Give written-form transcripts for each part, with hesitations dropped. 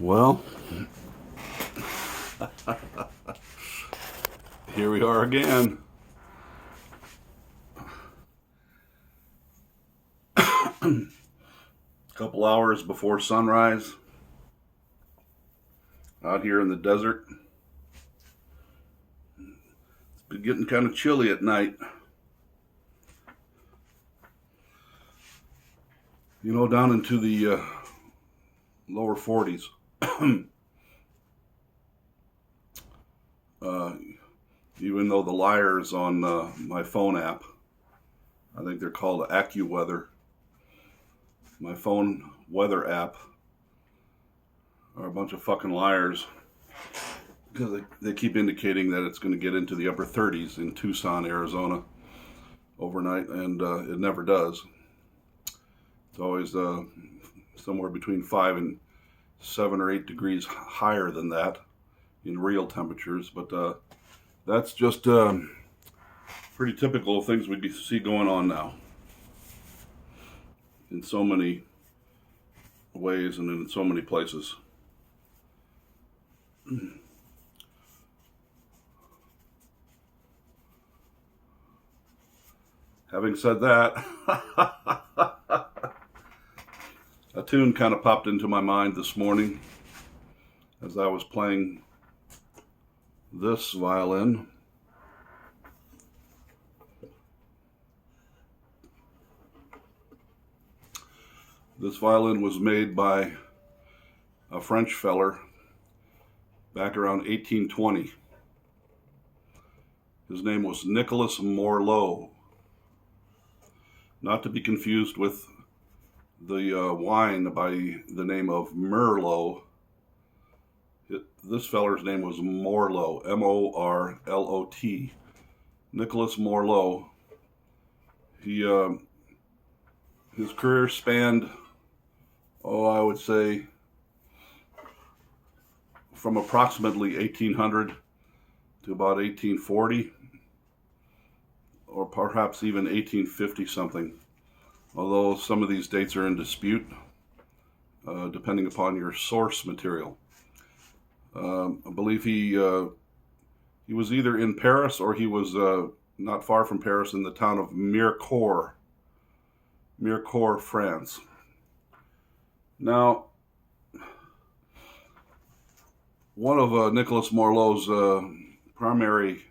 Well, here we are again. A couple hours before sunrise, out here in the desert. It's been getting kind of chilly at night. You know, down into the lower 40s. Even though the Lyres on my phone app, I think they're called AccuWeather, my phone weather app, are a bunch of fucking liars, because they keep indicating that it's going to get into the upper 30s in Tucson, Arizona overnight, and it never does. It's always somewhere between 5 and 7 or 8 degrees higher than that in real temperatures, but that's just pretty typical of things we see going on now in so many ways and in so many places. Having said that, a tune kind of popped into my mind this morning as I was playing this violin. This violin was made by a French feller back around 1820. His name was Nicolas Morlot. Not to be confused with the wine by the name of Merlot. This feller's name was Morlot, M-O-R-L-O-T. Nicolas Morlot. His career spanned, I would say, from approximately 1800 to about 1840, or perhaps even 1850 something. Although some of these dates are in dispute, depending upon your source material. I believe he was either in Paris or he was not far from Paris in the town of Mirecourt, France. Now, one of Nicolas Morlot's primary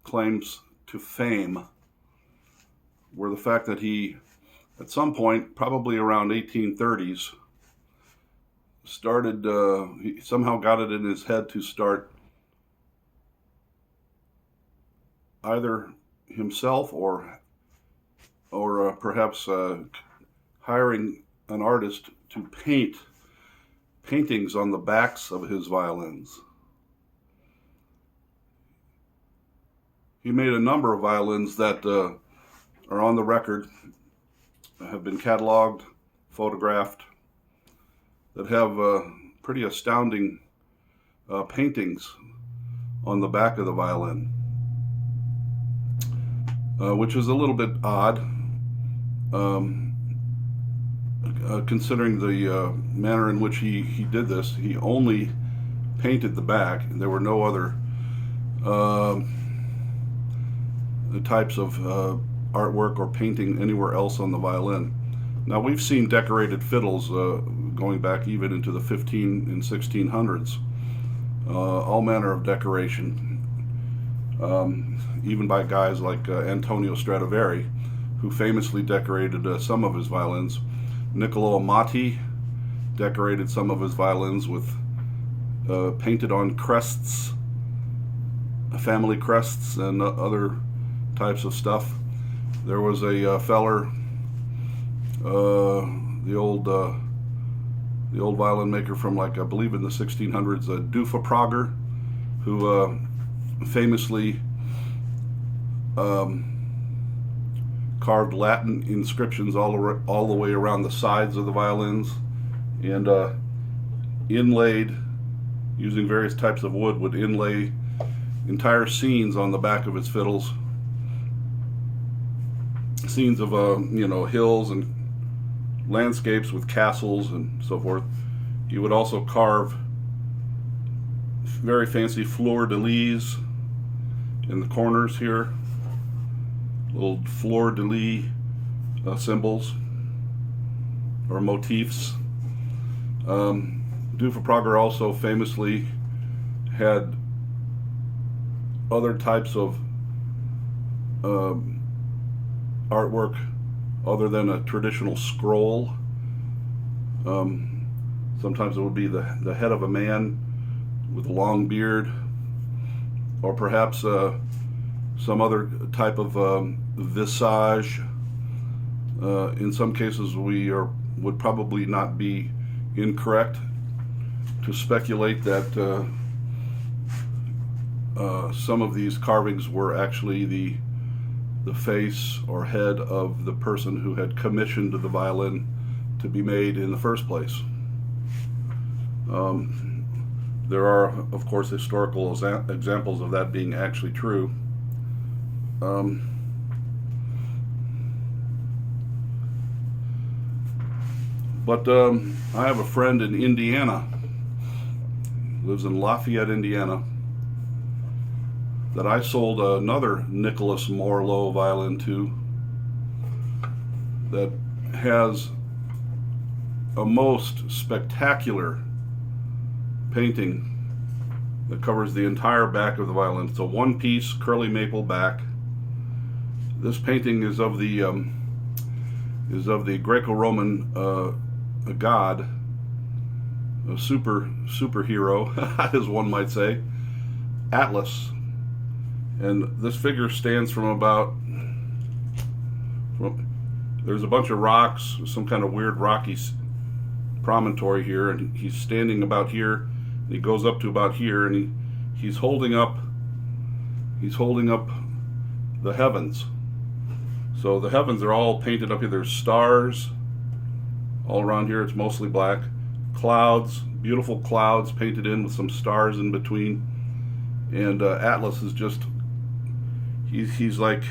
claims to fame were the fact that he, at some point, probably around 1830s, he somehow got it in his head to start either himself or perhaps hiring an artist to paint paintings on the backs of his violins. He made a number of violins that are on the record, have been cataloged, photographed, that have pretty astounding paintings on the back of the violin, which is a little bit odd, considering the manner in which he did this. He only painted the back, and there were no other types of artwork or painting anywhere else on the violin. Now, we've seen decorated fiddles going back even into the 15 and 1600s, all manner of decoration, even by guys like Antonio Stradivari, who famously decorated some of his violins. Niccolo Amati decorated some of his violins with painted on crests, family crests, and other types of stuff. There was a feller, the old violin maker from, like, I believe in the 1600s, Dufa Prager, who famously carved Latin inscriptions all the way around the sides of the violins, and inlaid, using various types of wood, would inlay entire scenes on the back of his fiddles. Scenes of hills and landscapes with castles and so forth. He would also carve very fancy fleur-de-lis in the corners here, little fleur-de-lis symbols or motifs. Duffer-Prager also famously had other types of artwork other than a traditional scroll. Sometimes it would be the head of a man with a long beard, or perhaps some other type of visage. In some cases, would probably not be incorrect to speculate that some of these carvings were actually the face or head of the person who had commissioned the violin to be made in the first place. There are, of course, historical examples of that being actually true. But I have a friend in Indiana, lives in Lafayette, Indiana, that I sold another Nicolas Morlot violin to, that has a most spectacular painting that covers the entire back of the violin. It's a one-piece curly maple back. This painting is of the Greco-Roman god, a superhero, as one might say, Atlas. And this figure stands there's a bunch of rocks, some kind of weird rocky promontory here, and he's standing about here, and he goes up to about here, and he's holding up the heavens. So the heavens are all painted up here. There's stars all around here. It's mostly black. Clouds, beautiful clouds painted in with some stars in between. And Atlas is just, he's like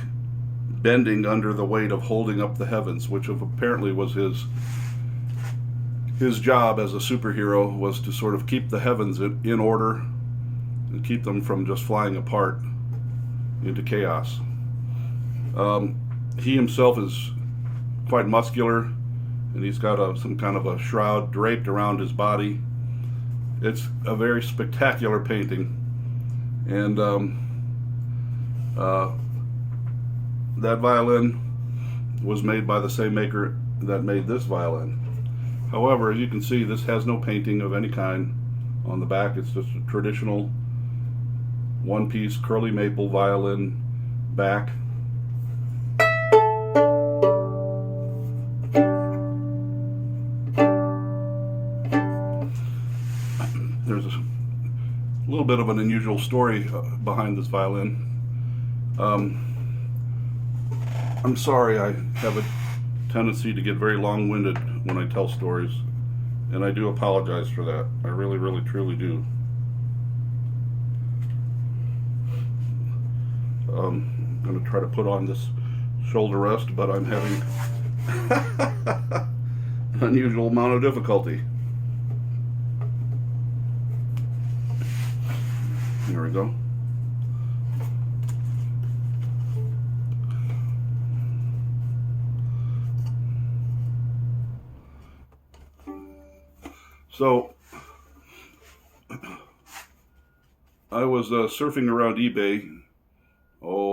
bending under the weight of holding up the heavens, which apparently was his job as a superhero, was to sort of keep the heavens in order and keep them from just flying apart into chaos. He himself is quite muscular, and he's got some kind of a shroud draped around his body. It's a very spectacular painting, and that violin was made by the same maker that made this violin. However, as you can see, this has no painting of any kind on the back. It's just a traditional one-piece curly maple violin back. There's a little bit of an unusual story behind this violin. I'm sorry, I have a tendency to get very long-winded when I tell stories, and I do apologize for that. I really, really, truly do. I'm going to try to put on this shoulder rest, but I'm having an unusual amount of difficulty. There we go. So, I was surfing around eBay,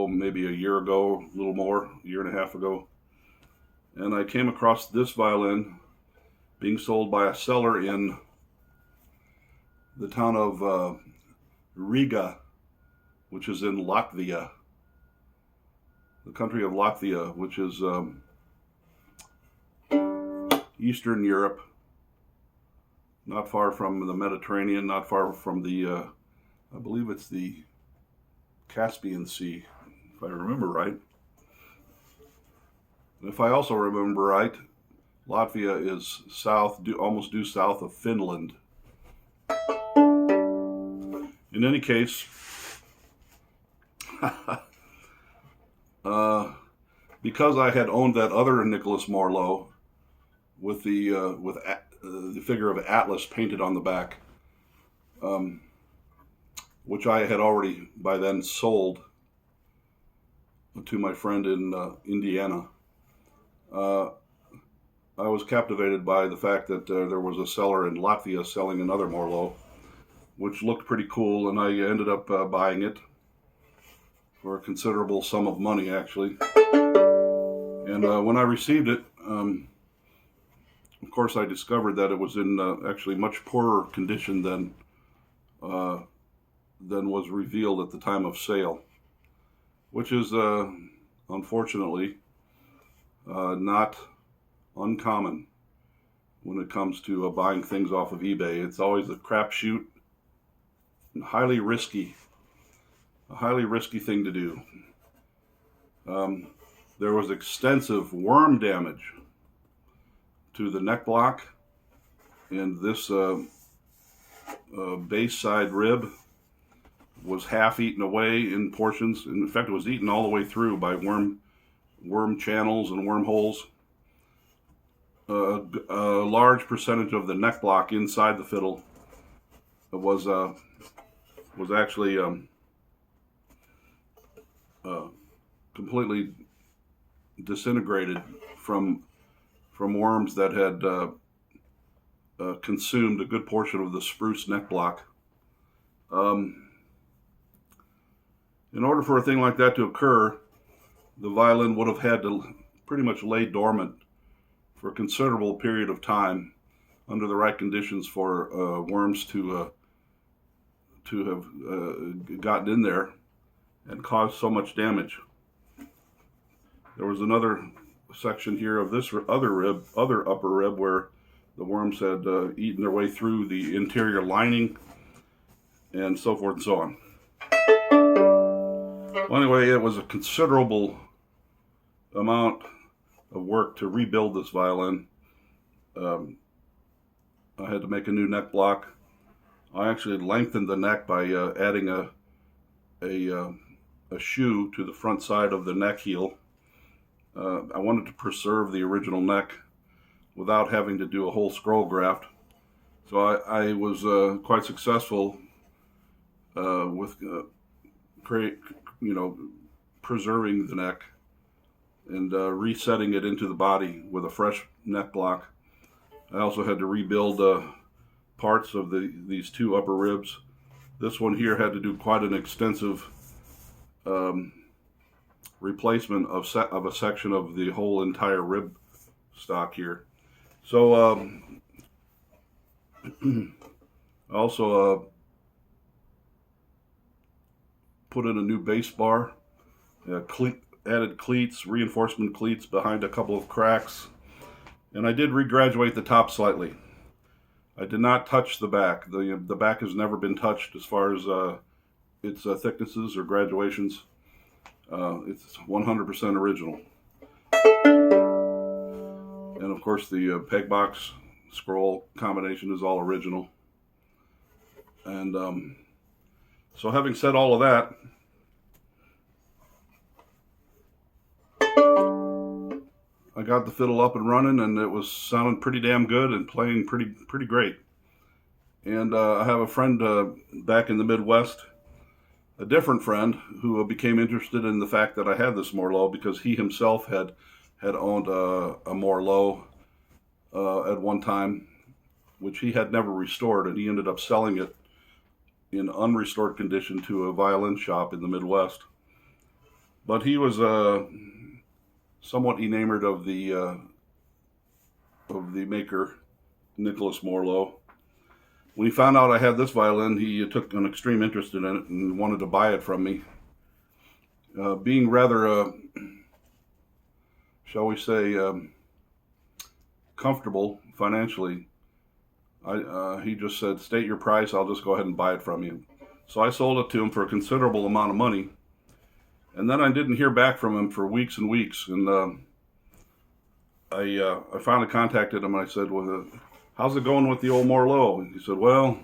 maybe a year ago, a little more, a year and a half ago, and I came across this violin being sold by a seller in the town of Riga, which is in Latvia, the country of Latvia, which is Eastern Europe, not far from the Mediterranean, not far from the, I believe it's the Caspian Sea, if I remember right. And if I also remember right, Latvia is almost due south of Finland. In any case, because I had owned that other Nicolas Morlot with the figure of Atlas painted on the back, which I had already by then sold to my friend in Indiana. I was captivated by the fact that there was a seller in Latvia selling another Morlot, which looked pretty cool, and I ended up buying it for a considerable sum of money, actually. And when I received it, of course, I discovered that it was in actually much poorer condition than was revealed at the time of sale, which is unfortunately not uncommon when it comes to buying things off of eBay. It's always a crapshoot and a highly risky thing to do. There was extensive worm damage to the neck block, and this base side rib was half eaten away in portions. In fact, it was eaten all the way through by worm channels and wormholes. A large percentage of the neck block inside the fiddle was actually completely disintegrated from worms that had consumed a good portion of the spruce neck block. In order for a thing like that to occur, the violin would have had to pretty much lay dormant for a considerable period of time under the right conditions for worms to have gotten in there and caused so much damage. There was another section here of this other upper rib, where the worms had eaten their way through the interior lining and so forth and so on. Well, anyway, it was a considerable amount of work to rebuild this violin. I had to make a new neck block. I actually lengthened the neck by adding a shoe to the front side of the neck heel. I wanted to preserve the original neck without having to do a whole scroll graft. So I was quite successful with preserving the neck and resetting it into the body with a fresh neck block. I also had to rebuild parts of these two upper ribs. This one here had to do quite an extensive replacement of a section of the whole entire rib stock here. So I also put in a new bass bar, added cleats, reinforcement cleats behind a couple of cracks, and I did regraduate the top slightly. I did not touch the back. The back has never been touched as far as its thicknesses or graduations. It's 100% original. And of course the peg box scroll combination is all original. And so having said all of that, I got the fiddle up and running, and it was sounding pretty damn good and playing pretty great. And I have a friend back in the Midwest, a different friend, who became interested in the fact that I had this Morlot because he himself had owned a Morlot at one time, which he had never restored, and he ended up selling it in unrestored condition to a violin shop in the Midwest. But he was somewhat enamored of the maker, Nicolas Morlot. When he found out I had this violin, he took an extreme interest in it and wanted to buy it from me. Being rather, shall we say, comfortable financially, he just said, "State your price, I'll just go ahead and buy it from you." So I sold it to him for a considerable amount of money. And then I didn't hear back from him for weeks and weeks. And I finally contacted him and I said, "Well, how's it going with the old Morlot?" And he said, "Well,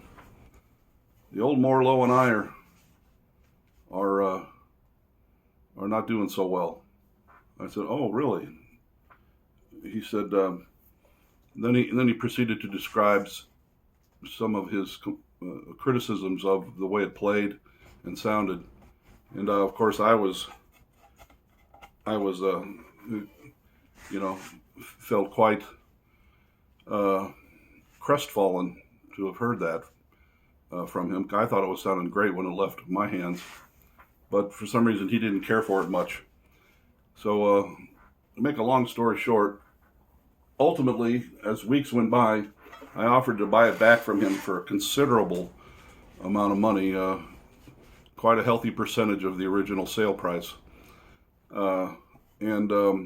the old Morlot and I are not doing so well." I said, "Oh, really?" He said, Then he proceeded to describe some of his criticisms of the way it played and sounded. And of course, I was felt quite crestfallen to have heard that from him. I thought it was sounding great when it left my hands, but for some reason he didn't care for it much. So, to make a long story short, ultimately, as weeks went by, I offered to buy it back from him for a considerable amount of money, quite a healthy percentage of the original sale price. And oh,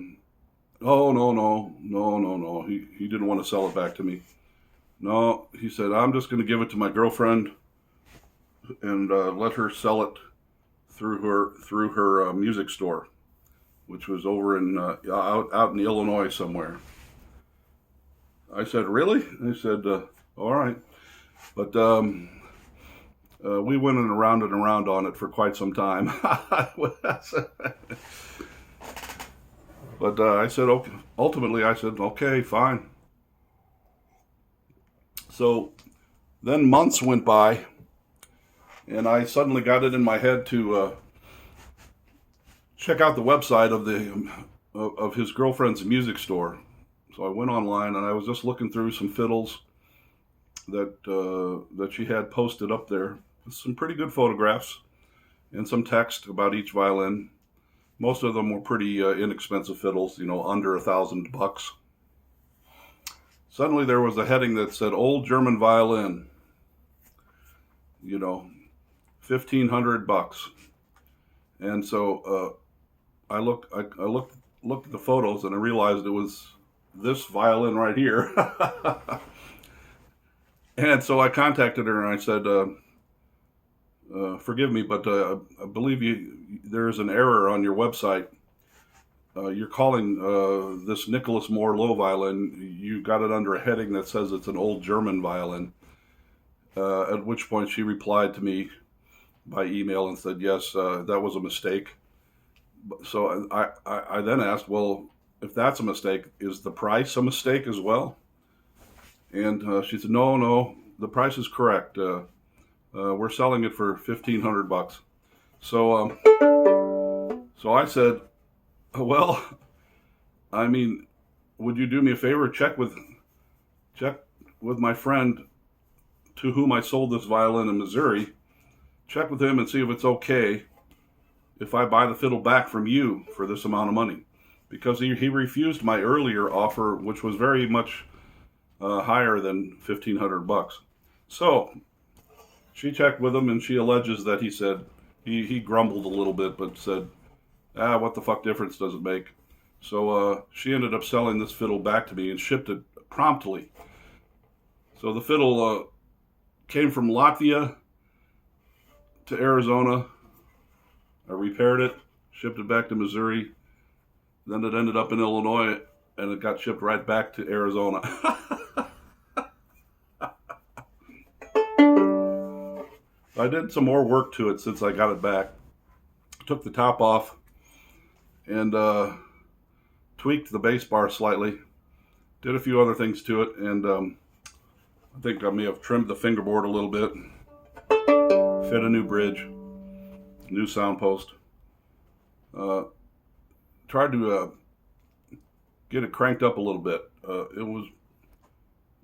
no, he didn't want to sell it back to me. No, he said, I'm just going to give it to my girlfriend and let her sell it through her music store, which was over in out in Illinois somewhere. I said, really? He said, all right. But we went around on it for quite some time. But I said, okay. Ultimately, I said, okay, fine. So then months went by, and I suddenly got it in my head to check out the website of his girlfriend's music store. So I went online and I was just looking through some fiddles that she had posted up there. Some pretty good photographs and some text about each violin. Most of them were pretty inexpensive fiddles, under $1,000. Suddenly there was a heading that said "Old German Violin," $1,500. And so I looked at the photos and I realized it was this violin right here. And so I contacted her and I said, forgive me, but I believe there's an error on your website. You're calling this Nicolas Morlot violin, you got it under a heading that says it's an old German violin. At which point she replied to me by email and said, yes, that was a mistake. So I then asked, well, if that's a mistake, is the price a mistake as well? And she said, no, the price is correct. We're selling it for $1,500. So I said, well, I mean, would you do me a favor? Check with my friend to whom I sold this violin in Missouri. Check with him and see if it's okay if I buy the fiddle back from you for this amount of money, because he refused my earlier offer, which was very much higher than $1,500. So she checked with him, and she alleges that he said he grumbled a little bit, but said, what the fuck difference does it make? So she ended up selling this fiddle back to me and shipped it promptly. So the fiddle came from Latvia to Arizona. I repaired it, shipped it back to Missouri. Then it ended up in Illinois, and it got shipped right back to Arizona. I did some more work to it since I got it back. Took the top off and tweaked the bass bar slightly. Did a few other things to it, and I think I may have trimmed the fingerboard a little bit. Fit a new bridge, new sound post. Tried to get it cranked up a little bit.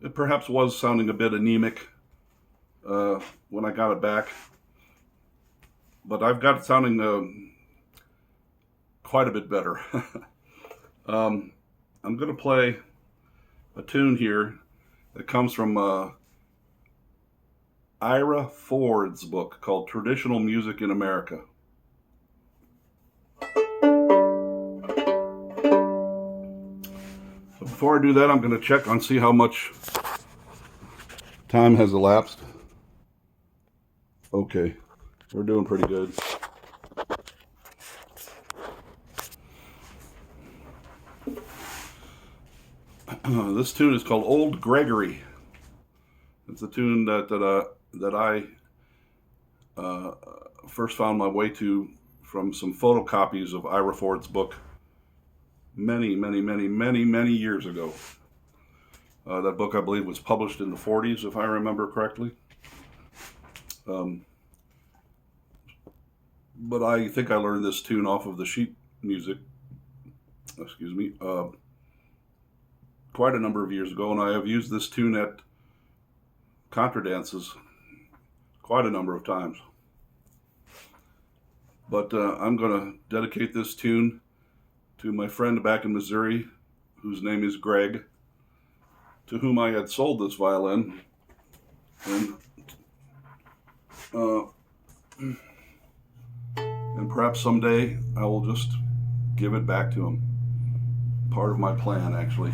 It perhaps was sounding a bit anemic when I got it back, but I've got it sounding quite a bit better. I'm going to play a tune here that comes from Ira Ford's book called Traditional Music in America. So before I do that, I'm going to check on see how much time has elapsed. Okay, we're doing pretty good. This tune is called Old Gregory. It's a tune that I first found my way to from some photocopies of Ira Ford's book many years ago. That book, I believe, was published in the 40s, if I remember correctly. But I think I learned this tune off of the sheet music, quite a number of years ago, and I have used this tune at contra dances quite a number of times. But I'm going to dedicate this tune to my friend back in Missouri, whose name is Greg, to whom I had sold this violin, and perhaps someday I will just give it back to him. Part of my plan, actually.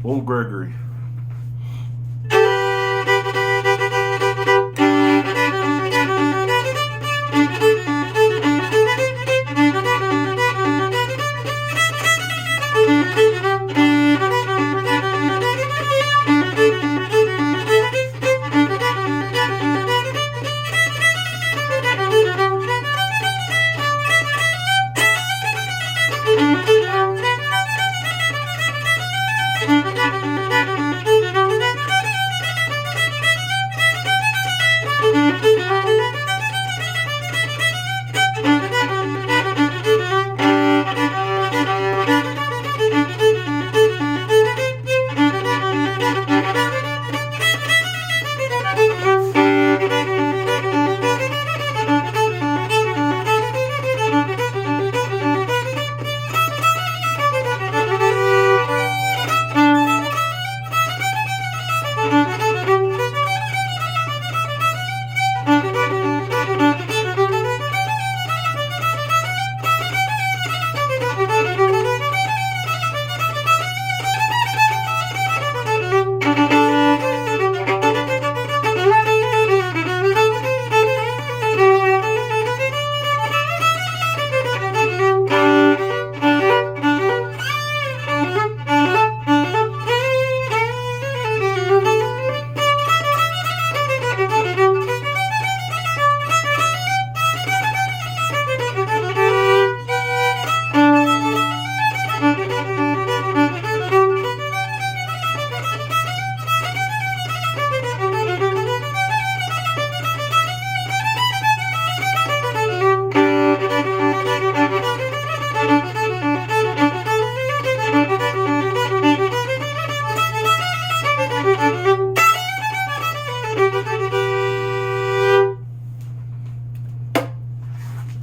Old Gregory.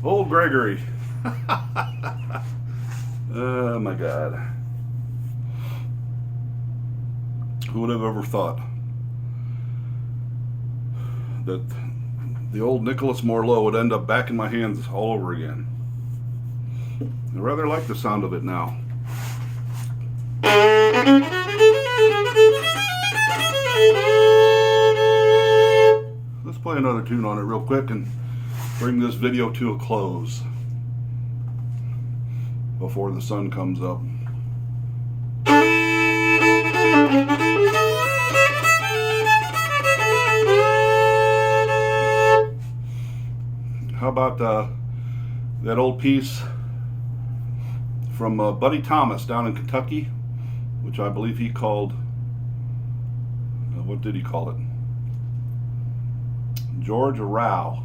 Old Gregory. Oh my God. Who would have ever thought that the old Nicolas Morlot would end up back in my hands all over again? I rather like the sound of it now. Let's play another tune on it real quick and bring this video to a close before the sun comes up. How about that old piece from Buddy Thomas down in Kentucky, which I believe he called, what did he call it? George a Row.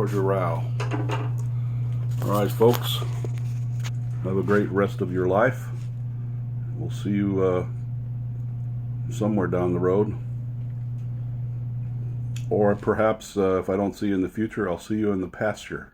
Georgia row. All right, folks. Have a great rest of your life. We'll see you somewhere down the road. Or perhaps if I don't see you in the future, I'll see you in the pasture.